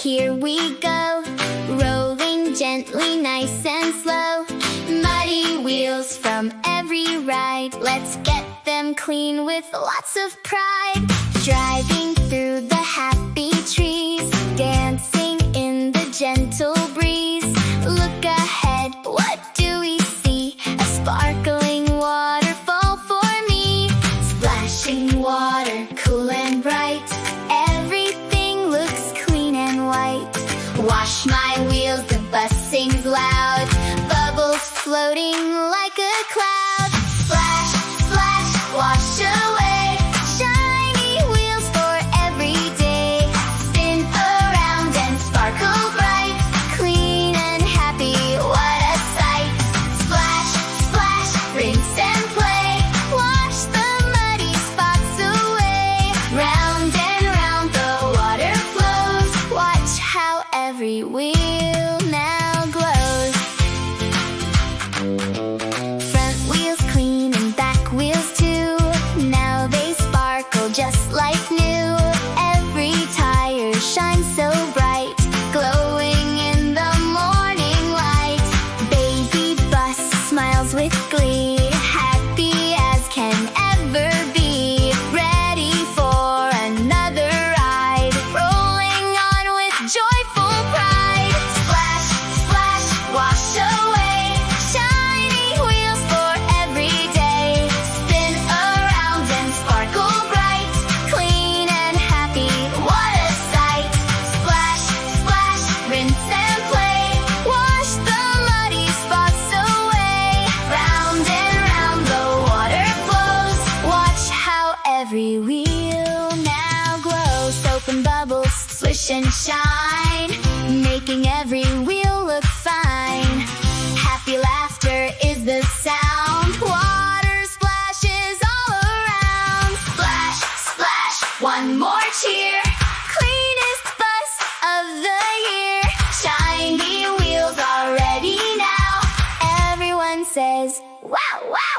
here we go, rolling gently, nice and slow. Muddy wheels from every ride, let's get them clean with lots of pride. Driving through the happy trees, dancing in the gentle breeze. Look ahead, what do we see? A sparkling waterfall for me. Splashing water, cool and bright. Everything looks clean and white. Wash my wheels, the bus sings loud. Bubbles floating like a cloud. Splash, splash, wash away. Shiny wheels for every day. Spin around and sparkle bright. Clean and happy, what a sight. Splash, splash, rinse and play. Wash the muddy spots away. Round and round the water flows. Watch how every wheel now glows. Front wheels clean and back wheels too. Now they sparkle just like new. Every tire shines so bright, glowing in the morning light. Baby bus smiles with glee, happy as can ever be. Ready for another ride, rolling on with joyful pride. Splash, splash, wash away. Shiny wheels for every day. Spin around and sparkle bright. Clean and happy, what a sight. Splash, splash, rinse and play. Wash the muddy spots away. Round and round the water flows. Watch how every wheel now glows. Soap and bubbles swish and shine, making every wheel look fine. Happy laughter is the sound. Water splashes all around. Splash, splash, one more cheer. Cleanest bus of the year. Shiny wheels are ready now. Everyone says, wow, wow.